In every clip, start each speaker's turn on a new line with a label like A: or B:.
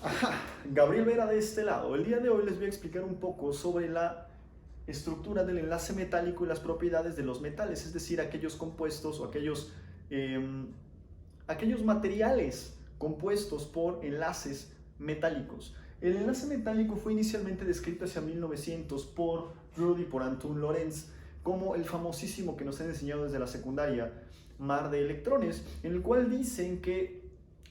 A: Ajá, Gabriel Vera de este lado. El día de hoy les voy a explicar un poco sobre la estructura del enlace metálico y las propiedades de los metales, es decir, aquellos compuestos o aquellos materiales compuestos por enlaces metálicos. El enlace metálico fue inicialmente descrito hacia 1900 por Rudd y por Antoine Lorentz como el famosísimo que nos han enseñado desde la secundaria, mar de electrones, en el cual dicen que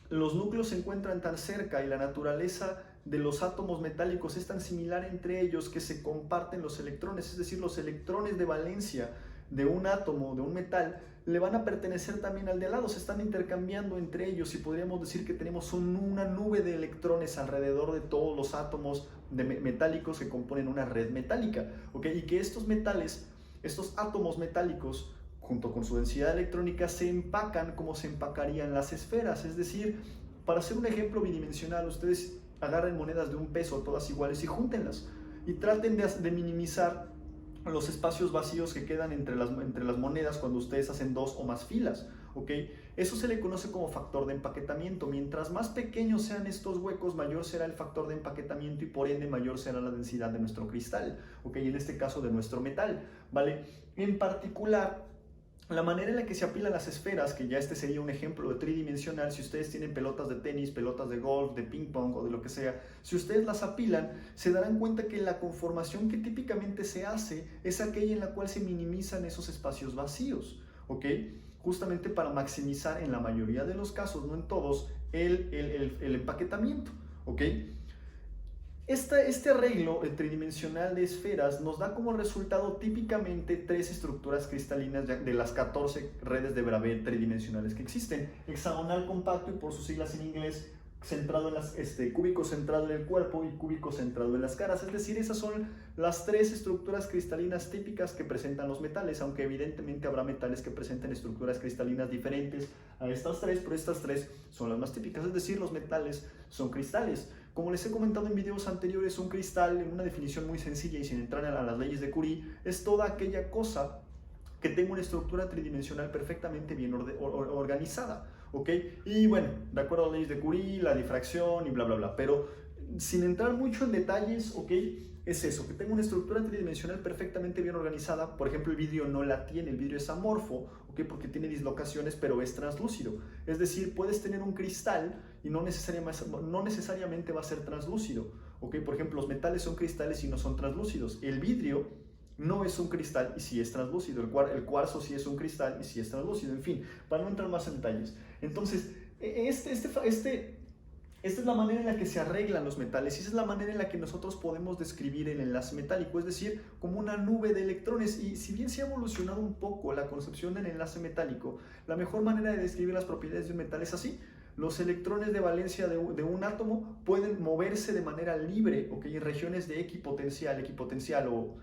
A: los núcleos se encuentran tan cerca y la naturaleza de los átomos metálicos es tan similar entre ellos que se comparten los electrones, es decir, los electrones de valencia de un átomo, de un metal, le van a pertenecer también al de al lado, se están intercambiando entre ellos y podríamos decir que tenemos una nube de electrones alrededor de todos los átomos metálicos que componen una red metálica, ¿ok? Y que estos metales, estos átomos metálicos, junto con su densidad electrónica, se empacan como se empacarían las esferas, es decir, para hacer un ejemplo bidimensional, ustedes agarren monedas de un peso todas iguales y júntenlas y traten de minimizar los espacios vacíos que quedan entre las monedas cuando ustedes hacen dos o más filas, ¿ok? Eso se le conoce como factor de empaquetamiento. Mientras más pequeños sean estos huecos, mayor será el factor de empaquetamiento y por ende mayor será la densidad de nuestro cristal, ¿ok? En este caso de nuestro metal, ¿vale? En particular, la manera en la que se apilan las esferas, que ya este sería un ejemplo de tridimensional, si ustedes tienen pelotas de tenis, pelotas de golf, de ping pong o de lo que sea, si ustedes las apilan, se darán cuenta que la conformación que típicamente se hace es aquella en la cual se minimizan esos espacios vacíos, ¿ok? Justamente para maximizar en la mayoría de los casos, no en todos, el empaquetamiento, ¿ok? Este arreglo tridimensional de esferas nos da como resultado típicamente tres estructuras cristalinas de las 14 redes de Bravais tridimensionales que existen. Hexagonal compacto y por sus siglas en inglés centrado en cúbico centrado en el cuerpo y cúbico centrado en las caras. Es decir, esas son las tres estructuras cristalinas típicas que presentan los metales, aunque evidentemente habrá metales que presenten estructuras cristalinas diferentes a estas tres, pero estas tres son las más típicas. Es decir, los metales son cristales. Como les he comentado en videos anteriores, un cristal, en una definición muy sencilla y sin entrar a las leyes de Curie, es toda aquella cosa que tenga una estructura tridimensional perfectamente bien organizada, ¿ok? Y bueno, de acuerdo a las leyes de Curie, la difracción y bla, bla, bla, pero sin entrar mucho en detalles, ¿ok? Es eso, que tenga una estructura tridimensional perfectamente bien organizada. Por ejemplo, el vidrio no la tiene, el vidrio es amorfo, ¿ok? Porque tiene dislocaciones, pero es translúcido. Es decir, puedes tener un cristal y no necesariamente va a ser translúcido, ¿ok? Por ejemplo, los metales son cristales y no son translúcidos. El vidrio no es un cristal y sí es translúcido. El cuarzo sí es un cristal y sí es translúcido. En fin, para no entrar más en detalles. Entonces, esta es la manera en la que se arreglan los metales y esa es la manera en la que nosotros podemos describir el enlace metálico, es decir, como una nube de electrones. Y si bien se ha evolucionado un poco la concepción del enlace metálico, la mejor manera de describir las propiedades de un metal es así. Los electrones de valencia de un átomo pueden moverse de manera libre, ¿ok? En regiones de equipotencial o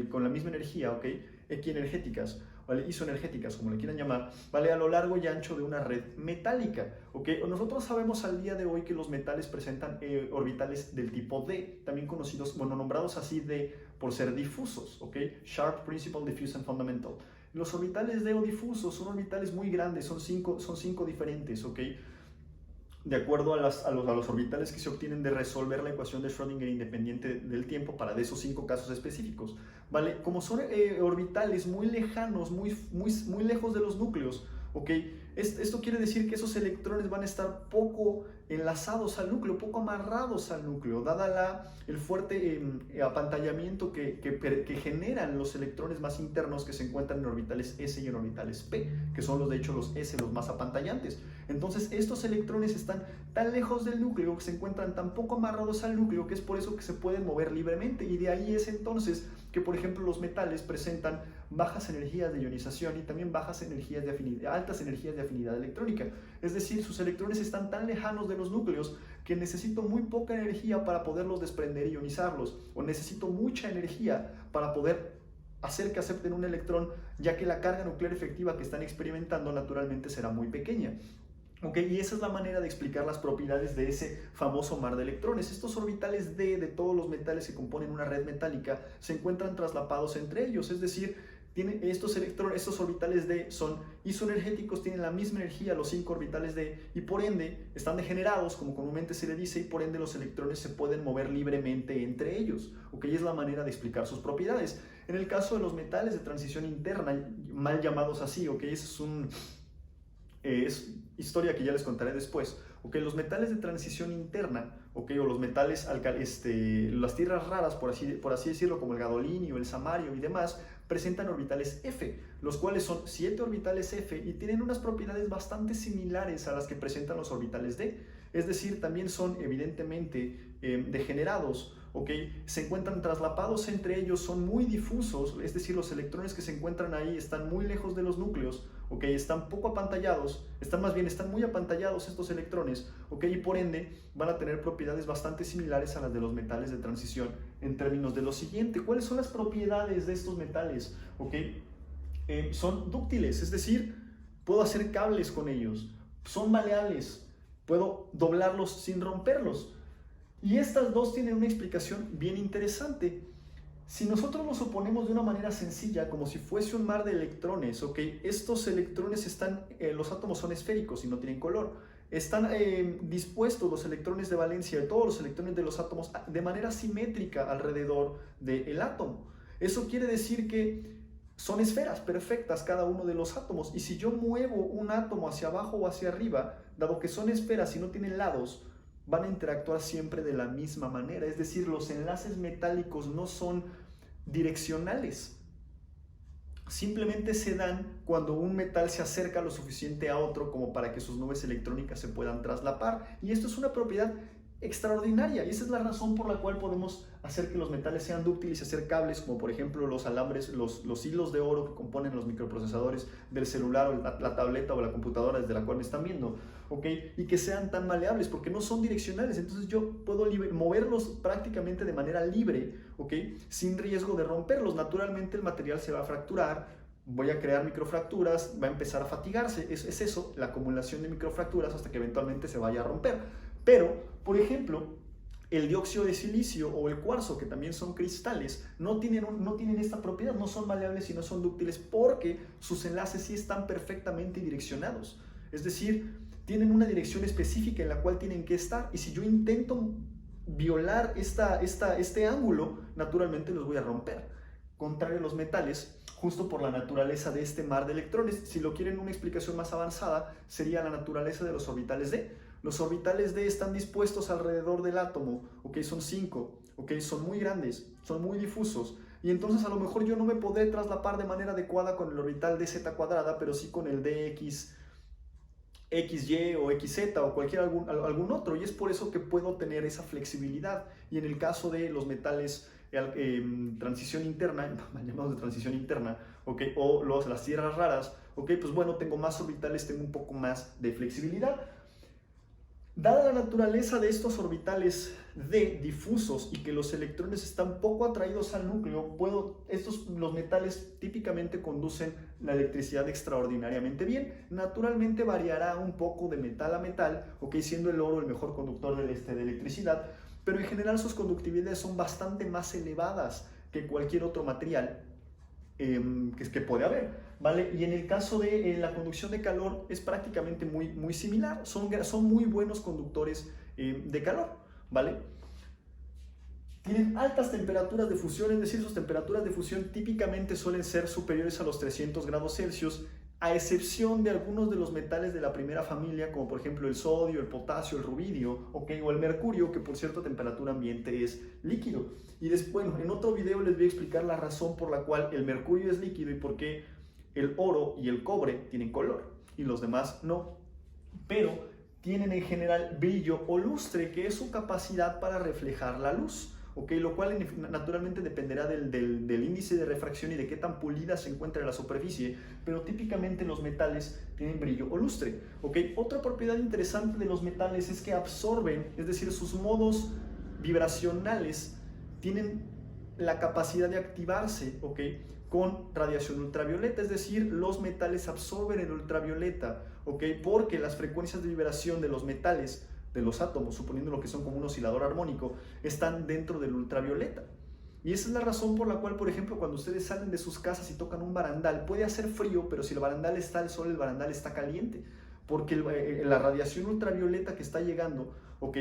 A: con la misma energía, ¿ok? Equienergéticas, ¿vale? Isoenergéticas, como le quieran llamar, ¿vale? A lo largo y ancho de una red metálica, ¿ok? Nosotros sabemos al día de hoy que los metales presentan orbitales del tipo D, también conocidos, bueno, nombrados así por ser difusos, ¿ok? Sharp Principal Diffuse and Fundamental. Los orbitales D o difusos son orbitales muy grandes, son cinco diferentes, ¿ok? De acuerdo a los orbitales que se obtienen de resolver la ecuación de Schrödinger independiente del tiempo para de esos 5 casos específicos, ¿vale? Como son orbitales muy lejanos, muy lejos de los núcleos, ¿ok? Esto quiere decir que esos electrones van a estar poco enlazados al núcleo, poco amarrados al núcleo, dada el fuerte apantallamiento que generan los electrones más internos que se encuentran en orbitales S y en orbitales P, que son de hecho los S los más apantallantes. Entonces estos electrones están tan lejos del núcleo, que se encuentran tan poco amarrados al núcleo, que es por eso que se pueden mover libremente, y de ahí es entonces que, por ejemplo, los metales presentan bajas energías de ionización y también altas energías de afinidad electrónica. Es decir, sus electrones están tan lejanos de los núcleos que necesito muy poca energía para poderlos desprender y ionizarlos, o necesito mucha energía para poder hacer que acepten un electrón, ya que la carga nuclear efectiva que están experimentando naturalmente será muy pequeña. Okay, y esa es la manera de explicar las propiedades de ese famoso mar de electrones. Estos orbitales D de todos los metales que componen una red metálica se encuentran traslapados entre ellos, es decir, estos electrones, estos orbitales D son isoenergéticos, tienen la misma energía, los 5 orbitales D, y por ende están degenerados, como comúnmente se le dice, y por ende los electrones se pueden mover libremente entre ellos. ¿Ok? Es la manera de explicar sus propiedades. En el caso de los metales de transición interna, mal llamados así, ¿ok? Es historia que ya les contaré después. ¿Ok? Los metales de transición interna, ¿ok? O los metales, las tierras raras, por así decirlo, como el gadolinio, el samario y demás, presentan orbitales F, los cuales son 7 orbitales F y tienen unas propiedades bastante similares a las que presentan los orbitales D. Es decir, también son evidentemente degenerados, ¿ok? Se encuentran traslapados entre ellos, son muy difusos, es decir, los electrones que se encuentran ahí están muy lejos de los núcleos, ¿ok? Están poco apantallados, están muy apantallados estos electrones, ¿ok? Y por ende van a tener propiedades bastante similares a las de los metales de transición en términos de lo siguiente. ¿Cuáles son las propiedades de estos metales? ¿Ok? Son dúctiles, es decir, puedo hacer cables con ellos, son maleables, puedo doblarlos sin romperlos. Y estas dos tienen una explicación bien interesante. Si nosotros lo suponemos de una manera sencilla, como si fuese un mar de electrones, ¿ok? Estos electrones los átomos son esféricos y no tienen color. Están dispuestos los electrones de valencia, todos los electrones de los átomos, de manera simétrica alrededor del átomo. Eso quiere decir que son esferas perfectas cada uno de los átomos. Y si yo muevo un átomo hacia abajo o hacia arriba, dado que son esferas y no tienen lados, van a interactuar siempre de la misma manera. Es decir, los enlaces metálicos no son direccionales. Simplemente se dan cuando un metal se acerca lo suficiente a otro como para que sus nubes electrónicas se puedan traslapar. Y esto es una propiedad extraordinaria, y esa es la razón por la cual podemos hacer que los metales sean dúctiles y hacer cables, como por ejemplo los alambres, los hilos de oro que componen los microprocesadores del celular o la tableta o la computadora desde la cual me están viendo, ¿ok? Y que sean tan maleables porque no son direccionales. Entonces yo puedo moverlos prácticamente de manera libre, ¿ok? Sin riesgo de romperlos. Naturalmente el material se va a fracturar, voy a crear microfracturas, va a empezar a fatigarse. Es eso, la acumulación de microfracturas hasta que eventualmente se vaya a romper. Pero, por ejemplo, el dióxido de silicio o el cuarzo, que también son cristales, no tienen esta propiedad, no son maleables y no son dúctiles porque sus enlaces sí están perfectamente direccionados. Es decir, tienen una dirección específica en la cual tienen que estar, y si yo intento violar este ángulo, naturalmente los voy a romper. Contrario a los metales, justo por la naturaleza de este mar de electrones. Si lo quieren una explicación más avanzada, sería la naturaleza de los orbitales D. Los orbitales D están dispuestos alrededor del átomo, ¿ok? Son 5, ¿ok? Son muy grandes, son muy difusos, y entonces a lo mejor yo no me podré traslapar de manera adecuada con el orbital DZ cuadrada, pero sí con el DX, XY o XZ o algún otro, y es por eso que puedo tener esa flexibilidad. Y en el caso de los metales transición interna, llamados de transición interna, ¿okay? O las tierras raras, ¿okay? Pues bueno, tengo más orbitales, tengo un poco más de flexibilidad. Dada la naturaleza de estos orbitales D difusos y que los electrones están poco atraídos al núcleo, los metales típicamente conducen la electricidad extraordinariamente bien. Naturalmente variará un poco de metal a metal, ¿okay? Siendo el oro el mejor conductor de electricidad, pero en general sus conductividades son bastante más elevadas que cualquier otro material que puede haber, ¿vale? Y en el caso de la conducción de calor es prácticamente muy similar, son muy buenos conductores de calor, ¿vale? Tienen altas temperaturas de fusión, es decir, sus temperaturas de fusión típicamente suelen ser superiores a los 300 grados Celsius, a excepción de algunos de los metales de la primera familia, como por ejemplo el sodio, el potasio, el rubidio, ¿okay? O el mercurio, que por cierto a temperatura ambiente es líquido. Y después, bueno, en otro video les voy a explicar la razón por la cual el mercurio es líquido y por qué el oro y el cobre tienen color y los demás no. Pero tienen en general brillo o lustre, que es su capacidad para reflejar la luz. Okay, lo cual naturalmente dependerá del índice de refracción y de qué tan pulida se encuentra la superficie, pero típicamente los metales tienen brillo o lustre. Okay. Otra propiedad interesante de los metales es que absorben, es decir, sus modos vibracionales tienen la capacidad de activarse, okay, con radiación ultravioleta, es decir, los metales absorben el ultravioleta, okay, porque las frecuencias de vibración de los metales, de los átomos, suponiendo lo que son como un oscilador armónico, están dentro del ultravioleta. Y esa es la razón por la cual, por ejemplo, cuando ustedes salen de sus casas y tocan un barandal, puede hacer frío, pero si el barandal está al sol, el barandal está caliente, porque la radiación ultravioleta que está llegando, ¿ok?,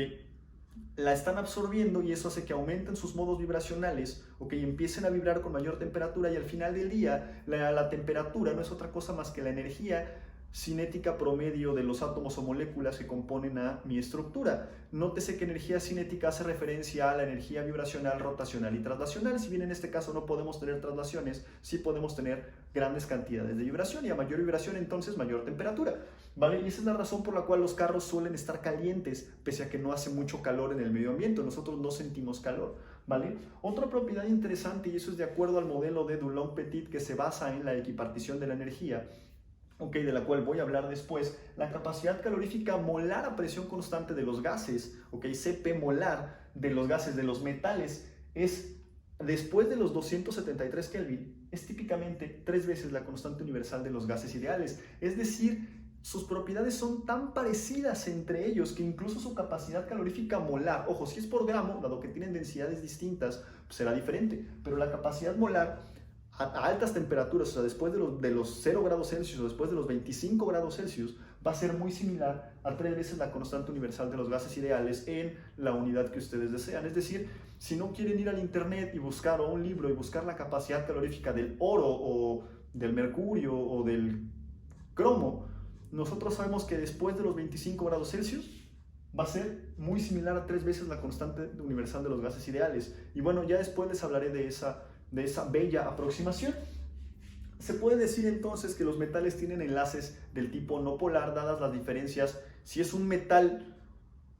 A: la están absorbiendo y eso hace que aumenten sus modos vibracionales, ¿ok?, empiecen a vibrar con mayor temperatura, y al final del día la temperatura no es otra cosa más que la energía cinética promedio de los átomos o moléculas que componen a mi estructura. Nótese que energía cinética hace referencia a la energía vibracional, rotacional y traslacional. Si bien en este caso no podemos tener traslaciones, sí podemos tener grandes cantidades de vibración, y a mayor vibración entonces mayor temperatura, ¿vale? Y esa es la razón por la cual los carros suelen estar calientes, pese a que no hace mucho calor en el medio ambiente. Nosotros no sentimos calor, ¿vale? Otra propiedad interesante, y eso es de acuerdo al modelo de Dulong-Petit, que se basa en la equipartición de la energía, okay, de la cual voy a hablar después, la capacidad calorífica molar a presión constante de los gases, okay, Cp molar de los gases, de los metales, es, después de los 273 Kelvin, es típicamente 3 veces la constante universal de los gases ideales. Es decir, sus propiedades son tan parecidas entre ellos que incluso su capacidad calorífica molar, ojo, si es por gramo, dado que tienen densidades distintas, pues será diferente, pero la capacidad molar a altas temperaturas, o sea, después de los 0 grados Celsius o después de los 25 grados Celsius, va a ser muy similar a 3 veces la constante universal de los gases ideales en la unidad que ustedes desean. Es decir, si no quieren ir al internet y buscar, o un libro y buscar la capacidad calorífica del oro o del mercurio o del cromo, nosotros sabemos que después de los 25 grados Celsius va a ser muy similar a 3 veces la constante universal de los gases ideales. Y bueno, ya después les hablaré de esa bella aproximación. Se puede decir entonces que los metales tienen enlaces del tipo no polar, dadas las diferencias. Si es un metal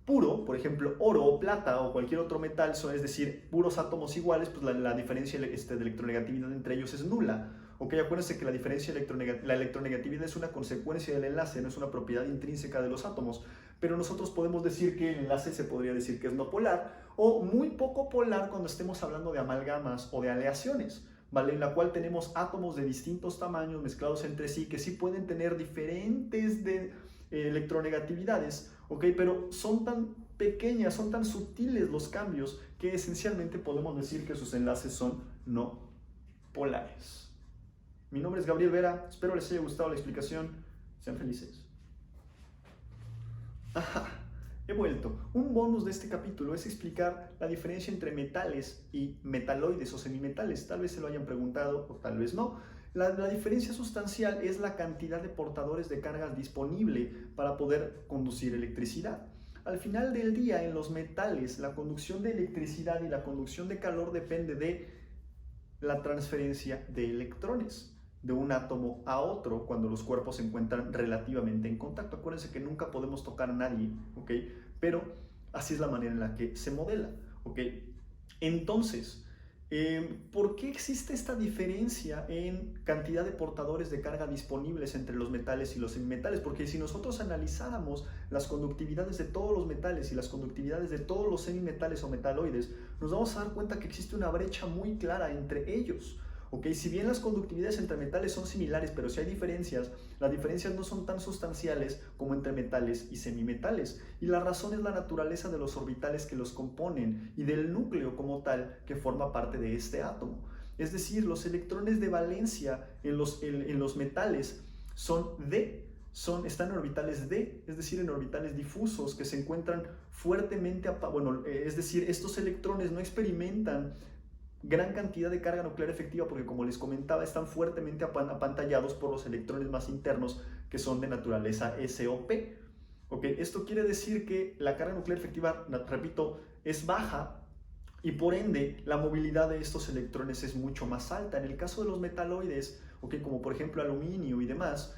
A: puro, por ejemplo oro o plata o cualquier otro metal, es decir, puros átomos iguales, pues la diferencia de electronegatividad entre ellos es nula. Ok, acuérdense que la diferencia la electronegatividad es una consecuencia del enlace, no es una propiedad intrínseca de los átomos, pero nosotros podemos decir que el enlace se podría decir que es no polar o muy poco polar cuando estemos hablando de amalgamas o de aleaciones, ¿vale?, en la cual tenemos átomos de distintos tamaños mezclados entre sí que sí pueden tener diferentes electronegatividades, ¿ok?, pero son tan pequeñas, son tan sutiles los cambios que esencialmente podemos decir que sus enlaces son no polares. Mi nombre es Gabriel Vera, espero les haya gustado la explicación, sean felices. Ajá, he vuelto. Un bonus de este capítulo es explicar la diferencia entre metales y metaloides o semimetales. Tal vez se lo hayan preguntado o tal vez no. La diferencia sustancial es la cantidad de portadores de cargas disponible para poder conducir electricidad. Al final del día, en los metales, la conducción de electricidad y la conducción de calor depende de la transferencia de electrones de un átomo a otro cuando los cuerpos se encuentran relativamente en contacto. Acuérdense que nunca podemos tocar a nadie, ¿ok?, pero así es la manera en la que se modela, ¿ok? Entonces, ¿por qué existe esta diferencia en cantidad de portadores de carga disponibles entre los metales y los semimetales? Porque si nosotros analizáramos las conductividades de todos los metales y las conductividades de todos los semimetales o metaloides, nos vamos a dar cuenta que existe una brecha muy clara entre ellos. Okay, si bien las conductividades entre metales son similares, pero si hay diferencias, las diferencias no son tan sustanciales como entre metales y semimetales. Y la razón es la naturaleza de los orbitales que los componen y del núcleo como tal que forma parte de este átomo. Es decir, los electrones de valencia en los metales son están en orbitales d, es decir, en orbitales difusos que se encuentran fuertemente, es decir, estos electrones no experimentan gran cantidad de carga nuclear efectiva porque, como les comentaba, están fuertemente apantallados por los electrones más internos que son de naturaleza SOP. ¿Okay? Esto quiere decir que la carga nuclear efectiva, repito, es baja y por ende la movilidad de estos electrones es mucho más alta. En el caso de los metaloides, ¿okay?, como por ejemplo aluminio y demás,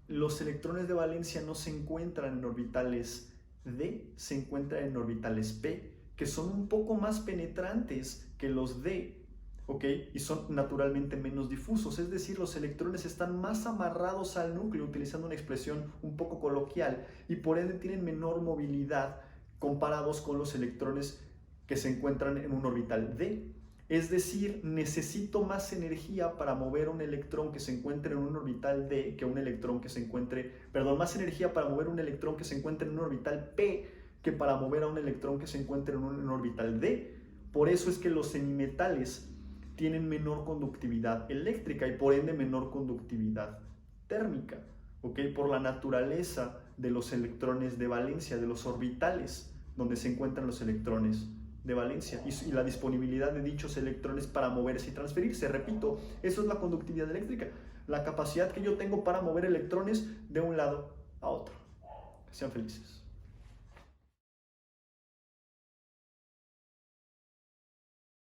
A: los electrones de valencia no se encuentran en orbitales D, se encuentran en orbitales P, que son un poco más penetrantes que los D, ¿ok?, y son naturalmente menos difusos, es decir, los electrones están más amarrados al núcleo, utilizando una expresión un poco coloquial, y por ende tienen menor movilidad comparados con los electrones que se encuentran en un orbital D. Es decir, necesito más energía para mover un electrón que se encuentre en un orbital D que un electrón que se encuentre, más energía para mover un electrón que se encuentre en un orbital P que para mover a un electrón que se encuentre en un orbital D. Por eso es que los semimetales tienen menor conductividad eléctrica y por ende menor conductividad térmica, ¿ok? Por la naturaleza de los electrones de valencia, de los orbitales donde se encuentran los electrones de valencia y la disponibilidad de dichos electrones para moverse y transferirse. Repito, eso es la conductividad eléctrica, la capacidad que yo tengo para mover electrones de un lado a otro. Sean felices.